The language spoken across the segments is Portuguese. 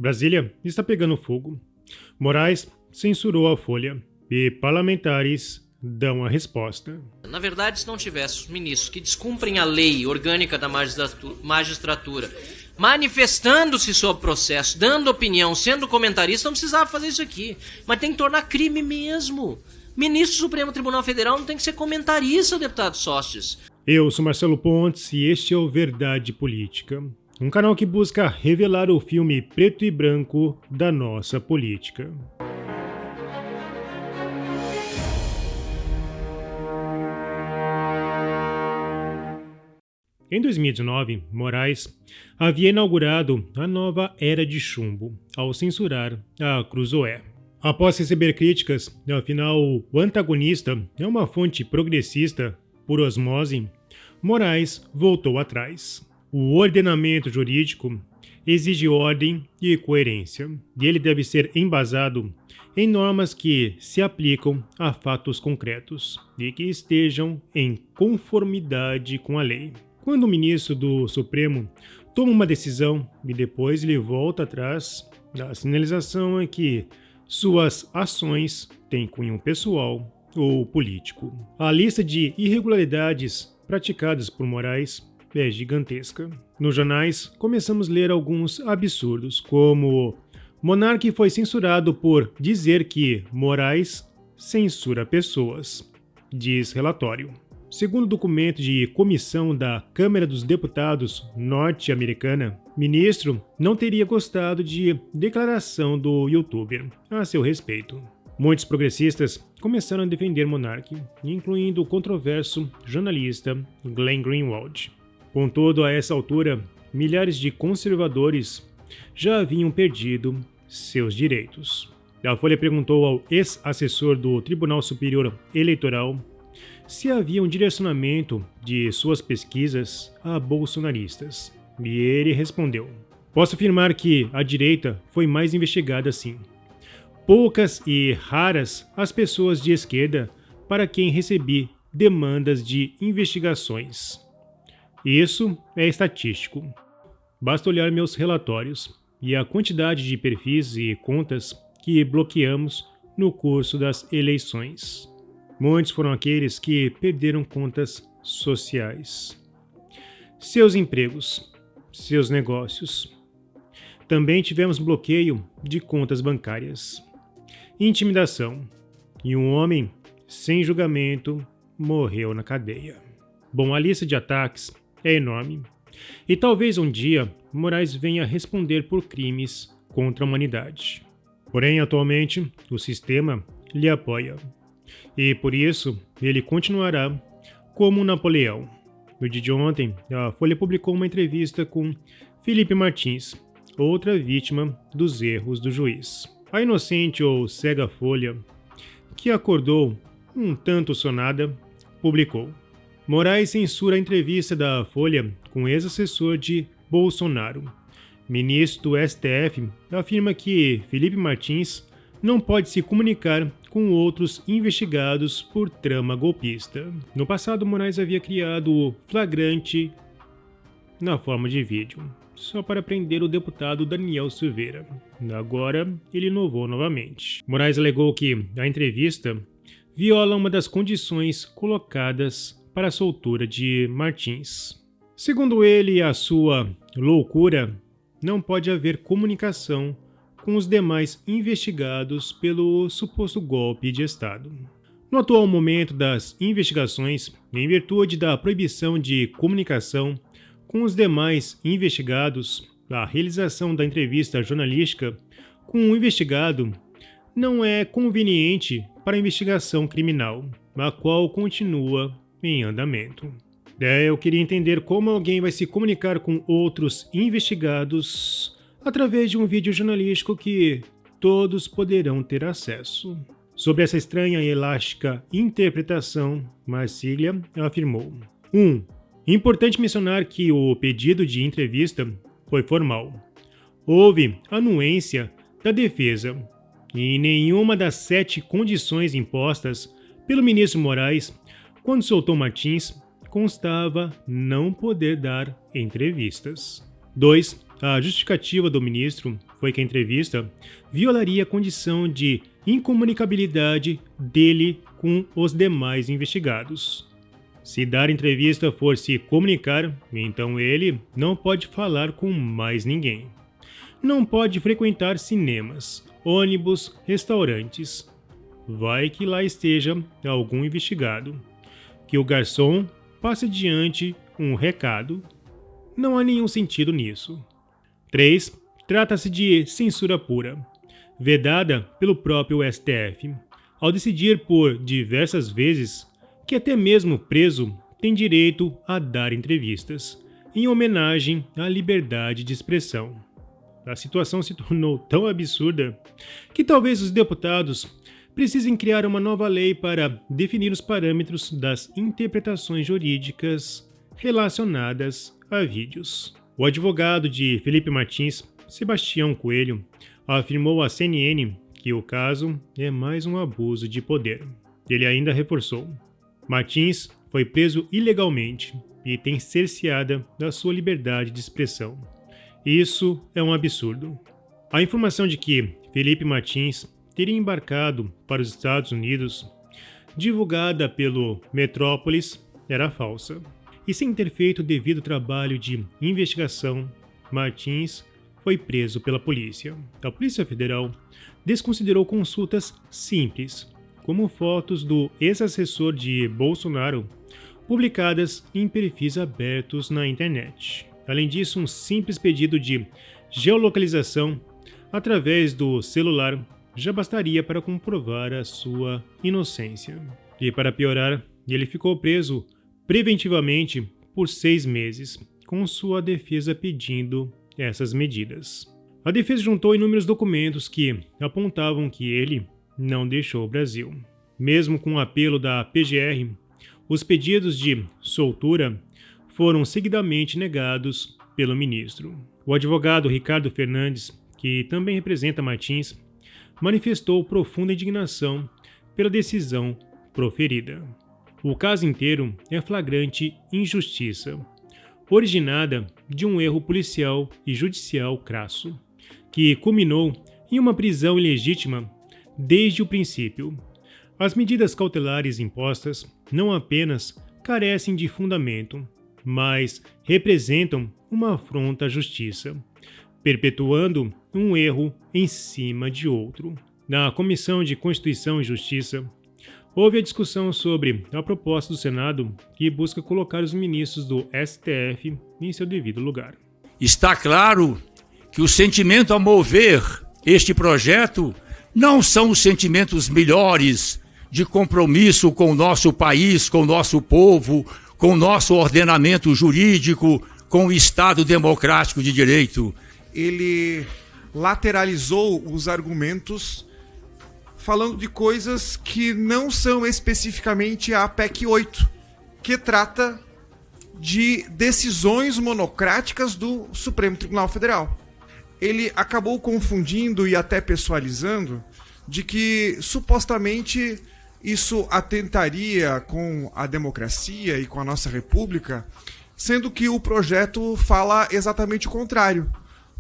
Brasília está pegando fogo. Moraes censurou a Folha e parlamentares dão a resposta. Na verdade, se não tivesse os ministros que descumprem a lei orgânica da magistratura, manifestando-se sobre o processo, dando opinião, sendo comentarista, não precisava fazer isso aqui. Mas tem que tornar crime mesmo. Ministro do Supremo Tribunal Federal não tem que ser comentarista, deputado Sósteres. Eu sou Marcelo Pontes e este é o Verdade Política, um canal que busca revelar o filme preto e branco da nossa política. Em 2019, Moraes havia inaugurado a nova Era de Chumbo ao censurar a Cruzoé. Após receber críticas, afinal o antagonista é uma fonte progressista por osmose, Moraes voltou atrás. O ordenamento jurídico exige ordem e coerência, e ele deve ser embasado em normas que se aplicam a fatos concretos e que estejam em conformidade com a lei. Quando o ministro do Supremo toma uma decisão e depois ele volta atrás, a sinalização é que suas ações têm cunho pessoal ou político. A lista de irregularidades praticadas por Moraes é gigantesca. Nos jornais, começamos a ler alguns absurdos, como monarca foi censurado por dizer que Moraes censura pessoas, diz relatório. Segundo o documento de comissão da Câmara dos Deputados norte-americana, ministro não teria gostado de declaração do youtuber a seu respeito. Muitos progressistas começaram a defender monarca, incluindo o controverso jornalista Glenn Greenwald. Contudo, a essa altura, milhares de conservadores já haviam perdido seus direitos. A Folha perguntou ao ex-assessor do Tribunal Superior Eleitoral se havia um direcionamento de suas pesquisas a bolsonaristas. E ele respondeu: posso afirmar que a direita foi mais investigada sim. Poucas e raras as pessoas de esquerda para quem recebi demandas de investigações. Isso é estatístico. Basta olhar meus relatórios e a quantidade de perfis e contas que bloqueamos no curso das eleições. Muitos foram aqueles que perderam contas sociais, seus empregos, seus negócios. Também tivemos bloqueio de contas bancárias, intimidação, e um homem sem julgamento morreu na cadeia. Bom, a lista de ataques é enorme e talvez um dia Moraes venha responder por crimes contra a humanidade. Porém, atualmente, o sistema lhe apoia. E por isso, ele continuará como Napoleão. No dia de ontem, a Folha publicou uma entrevista com Felipe Martins, outra vítima dos erros do juiz. A inocente ou cega Folha, que acordou um tanto sonada, publicou: Moraes censura a entrevista da Folha com o ex-assessor de Bolsonaro. Ministro do STF afirma que Felipe Martins não pode se comunicar com outros investigados por trama golpista. No passado, Moraes havia criado o flagrante na forma de vídeo, só para prender o deputado Daniel Silveira. Agora, ele inovou novamente. Moraes alegou que a entrevista viola uma das condições colocadas para a soltura de Martins. Segundo ele, a sua loucura, não pode haver comunicação com os demais investigados pelo suposto golpe de Estado. No atual momento das investigações, em virtude da proibição de comunicação com os demais investigados, a realização da entrevista jornalística com um investigado não é conveniente para a investigação criminal, a qual continua em andamento. Eu queria entender como alguém vai se comunicar com outros investigados através de um vídeo jornalístico que todos poderão ter acesso. Sobre essa estranha e elástica interpretação, Marcília afirmou: 1. Importante mencionar que o pedido de entrevista foi formal. Houve anuência da defesa e nenhuma das 7 condições impostas pelo ministro Moraes quando soltou Martins constava não poder dar entrevistas. 2. A justificativa do ministro foi que a entrevista violaria a condição de incomunicabilidade dele com os demais investigados. Se dar entrevista for se comunicar, então ele não pode falar com mais ninguém. Não pode frequentar cinemas, ônibus, restaurantes. Vai que lá esteja algum investigado. Que o garçom passe adiante um recado. Não há nenhum sentido nisso. 3. Trata-se de censura pura, vedada pelo próprio STF, ao decidir por diversas vezes que até mesmo preso tem direito a dar entrevistas, em homenagem à liberdade de expressão. A situação se tornou tão absurda que talvez os deputados precisem criar uma nova lei para definir os parâmetros das interpretações jurídicas relacionadas a vídeos. O advogado de Felipe Martins, Sebastião Coelho, afirmou à CNN que o caso é mais um abuso de poder. Ele ainda reforçou: Martins foi preso ilegalmente e tem cerceada da sua liberdade de expressão. Isso é um absurdo. A informação de que Felipe Martins teria embarcado para os Estados Unidos, divulgada pelo Metrópolis, era falsa. E sem ter feito o devido trabalho de investigação, Martins foi preso pela polícia. A Polícia Federal desconsiderou consultas simples, como fotos do ex-assessor de Bolsonaro, publicadas em perfis abertos na internet. Além disso, um simples pedido de geolocalização através do celular já bastaria para comprovar a sua inocência. E para piorar, ele ficou preso preventivamente por 6 meses, com sua defesa pedindo essas medidas. A defesa juntou inúmeros documentos que apontavam que ele não deixou o Brasil. Mesmo com o apelo da PGR, os pedidos de soltura foram seguidamente negados pelo ministro. O advogado Ricardo Fernandes, que também representa Martins, manifestou profunda indignação pela decisão proferida. O caso inteiro é flagrante injustiça, originada de um erro policial e judicial crasso, que culminou em uma prisão ilegítima desde o princípio. As medidas cautelares impostas não apenas carecem de fundamento, mas representam uma afronta à justiça, perpetuando um erro em cima de outro. Na Comissão de Constituição e Justiça, houve a discussão sobre a proposta do Senado que busca colocar os ministros do STF em seu devido lugar. Está claro que o sentimento a mover este projeto não são os sentimentos melhores de compromisso com o nosso país, com o nosso povo, com o nosso ordenamento jurídico, com o Estado democrático de direito. Ele lateralizou os argumentos falando de coisas que não são especificamente a PEC 8, que trata de decisões monocráticas do Supremo Tribunal Federal. Ele acabou confundindo e até pessoalizando de que supostamente isso atentaria com a democracia e com a nossa república, sendo que o projeto fala exatamente o contrário,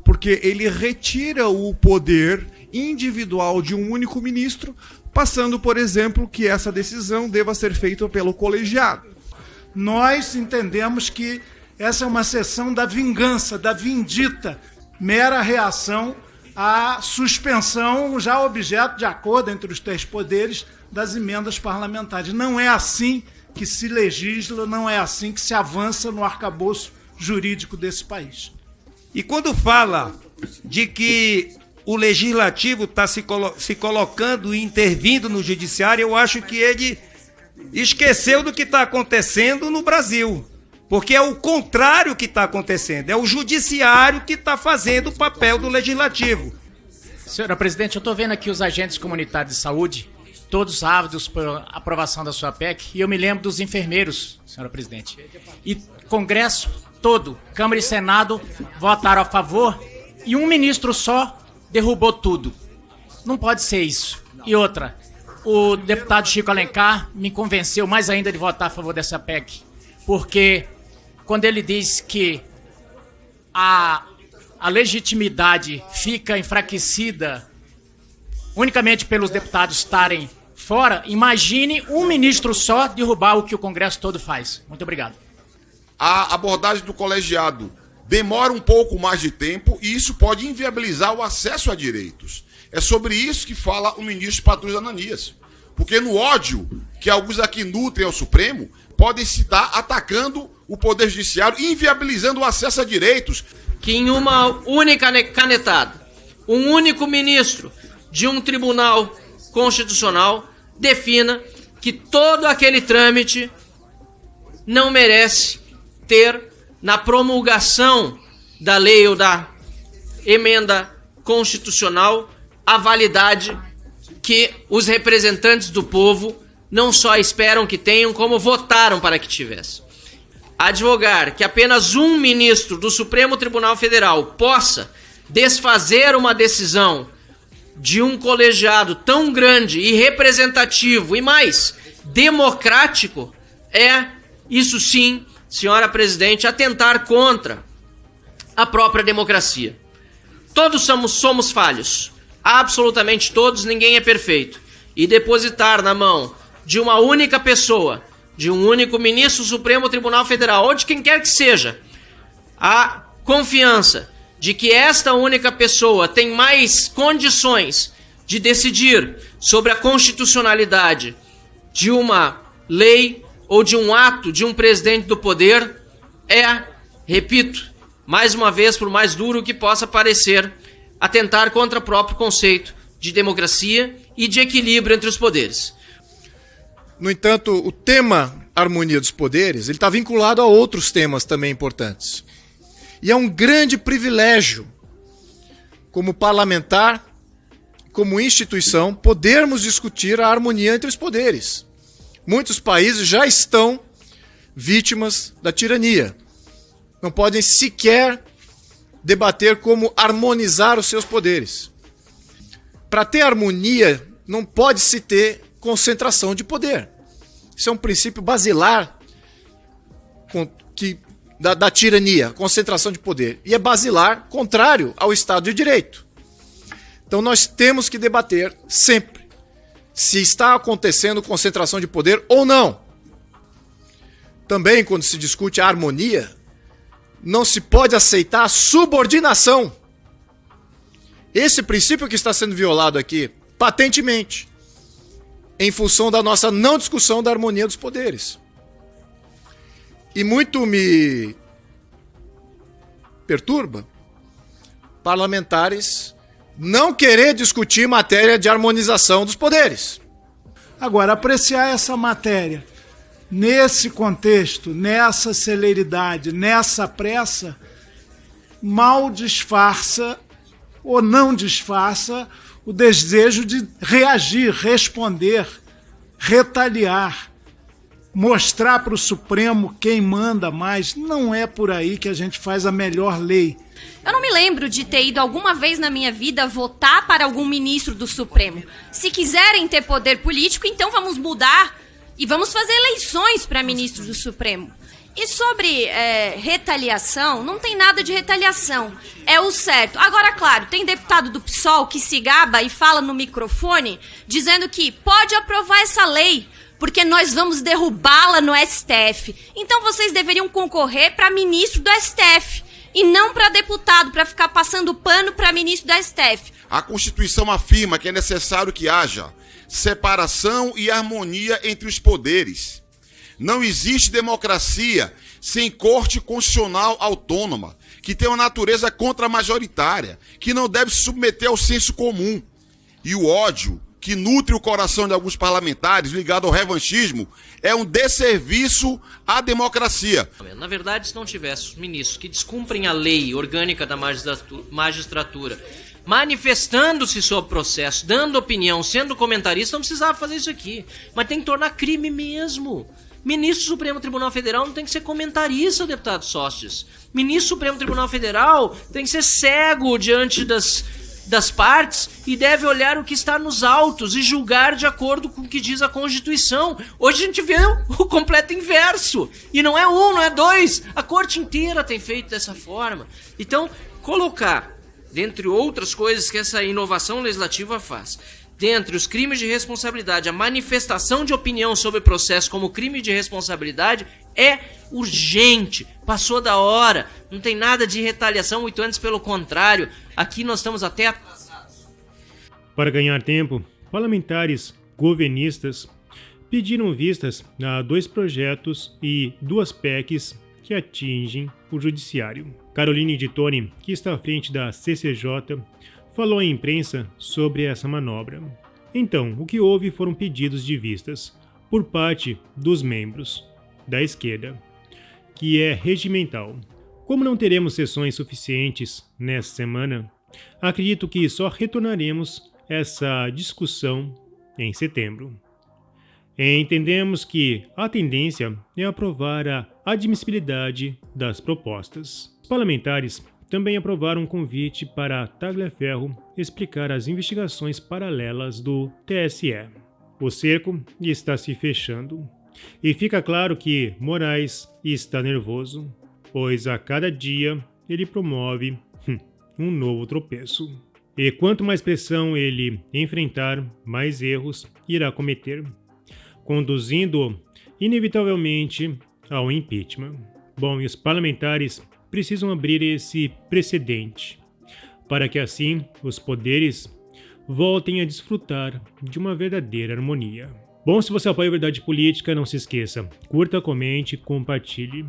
porque ele retira o poder individual de um único ministro, passando, por exemplo, que essa decisão deva ser feita pelo colegiado. Nós entendemos que essa é uma sessão da vingança, da vindita, mera reação à suspensão, já objeto de acordo entre os 3 poderes, das emendas parlamentares. Não é assim que se legisla, não é assim que se avança no arcabouço jurídico desse país. E quando fala de que o legislativo está se colocando e intervindo no judiciário, eu acho que ele esqueceu do que está acontecendo no Brasil. Porque é o contrário que está acontecendo. É o judiciário que está fazendo o papel do legislativo. Senhora presidente, eu estou vendo aqui os agentes comunitários de saúde, todos ávidos por aprovação da sua PEC, e eu me lembro dos enfermeiros, senhora presidente. E Congresso todo, Câmara e Senado, votaram a favor, e um ministro só derrubou tudo. Não pode ser isso. E outra, o deputado Chico Alencar me convenceu mais ainda de votar a favor dessa PEC, porque quando ele diz que a a legitimidade fica enfraquecida unicamente pelos deputados estarem fora, imagine um ministro só derrubar o que o Congresso todo faz. Muito obrigado. A abordagem do colegiado demora um pouco mais de tempo e isso pode inviabilizar o acesso a direitos. É sobre isso que fala o ministro Patrus Ananias. Porque no ódio que alguns aqui nutrem ao Supremo, podem estar atacando o Poder Judiciário e inviabilizando o acesso a direitos. Que em uma única canetada, um único ministro de um tribunal constitucional defina que todo aquele trâmite não merece ter, na promulgação da lei ou da emenda constitucional, a validade que os representantes do povo não só esperam que tenham, como votaram para que tivesse. Advogar que apenas um ministro do Supremo Tribunal Federal possa desfazer uma decisão de um colegiado tão grande e representativo e mais democrático é, isso sim, senhora presidente, atentar contra a própria democracia. Todos somos falhos, absolutamente todos, ninguém é perfeito. E depositar na mão de uma única pessoa, de um único ministro do Supremo Tribunal Federal, ou de quem quer que seja, a confiança de que esta única pessoa tem mais condições de decidir sobre a constitucionalidade de uma lei ou de um ato de um presidente do poder é, repito, mais uma vez, por mais duro que possa parecer, atentar contra o próprio conceito de democracia e de equilíbrio entre os poderes. No entanto, o tema harmonia dos poderes, ele está vinculado a outros temas também importantes. E é um grande privilégio, como parlamentar, como instituição, podermos discutir a harmonia entre os poderes. Muitos países já estão vítimas da tirania. Não podem sequer debater como harmonizar os seus poderes. Para ter harmonia, não pode se ter concentração de poder. Isso é um princípio basilar da tirania, concentração de poder. E é basilar, contrário ao Estado de Direito. Então nós temos que debater sempre se está acontecendo concentração de poder ou não. Também, quando se discute a harmonia, não se pode aceitar a subordinação. Esse princípio que está sendo violado aqui, patentemente, em função da nossa não discussão da harmonia dos poderes. E muito me perturba parlamentares não querer discutir matéria de harmonização dos poderes. Agora, apreciar essa matéria nesse contexto, nessa celeridade, nessa pressa, mal disfarça ou não disfarça o desejo de reagir, responder, retaliar, mostrar para o Supremo quem manda mais. Não é por aí que a gente faz a melhor lei. Eu não me lembro de ter ido alguma vez na minha vida votar para algum ministro do Supremo. Se quiserem ter poder político, então vamos mudar e vamos fazer eleições para ministro do Supremo. E sobre retaliação, não tem nada de retaliação. É o certo. Agora, claro, tem deputado do PSOL que se gaba e fala no microfone dizendo que pode aprovar essa lei, porque nós vamos derrubá-la no STF. Então vocês deveriam concorrer para ministro do STF e não para deputado, para ficar passando pano para ministro do STF. A Constituição afirma que é necessário que haja separação e harmonia entre os poderes. Não existe democracia sem corte constitucional autônoma, que tem uma natureza contramajoritária, que não deve se submeter ao senso comum. E o ódio que nutre o coração de alguns parlamentares ligado ao revanchismo é um desserviço à democracia. Na verdade, se não tivesse ministros que descumprem a lei orgânica da magistratura, manifestando-se sobre o processo, dando opinião, sendo comentarista, não precisava fazer isso aqui. Mas tem que tornar crime mesmo. Ministro do Supremo Tribunal Federal não tem que ser comentarista, deputado Sócios. Ministro do Supremo Tribunal Federal tem que ser cego diante das partes e deve olhar o que está nos autos e julgar de acordo com o que diz a Constituição. Hoje a gente vê o completo inverso. E não é um, não é dois. A corte inteira tem feito dessa forma. Então, colocar, dentre outras coisas que essa inovação legislativa faz, dentre os crimes de responsabilidade, a manifestação de opinião sobre o processo como crime de responsabilidade é urgente, passou da hora, não tem nada de retaliação, muito antes pelo contrário, aqui nós estamos até atrasados. Para ganhar tempo, parlamentares governistas pediram vistas a 2 projetos e 2 PECs que atingem o judiciário. Caroline de Toni, que está à frente da CCJ, falou à imprensa sobre essa manobra. Então, o que houve foram pedidos de vistas por parte dos membros da esquerda, que é regimental. Como não teremos sessões suficientes nessa semana, acredito que só retornaremos essa discussão em setembro. Entendemos que a tendência é aprovar a admissibilidade das propostas. Os parlamentares também aprovaram um convite para Tagliaferro explicar as investigações paralelas do TSE. O cerco está se fechando e fica claro que Moraes está nervoso, pois a cada dia ele promove um novo tropeço. E quanto mais pressão ele enfrentar, mais erros irá cometer, conduzindo inevitavelmente ao impeachment. Bom, e os parlamentares precisam abrir esse precedente, para que assim os poderes voltem a desfrutar de uma verdadeira harmonia. Bom, se você apoia a Verdade Política, não se esqueça, curta, comente, compartilhe.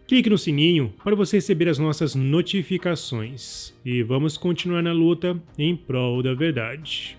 Clique no sininho para você receber as nossas notificações. E vamos continuar na luta em prol da verdade.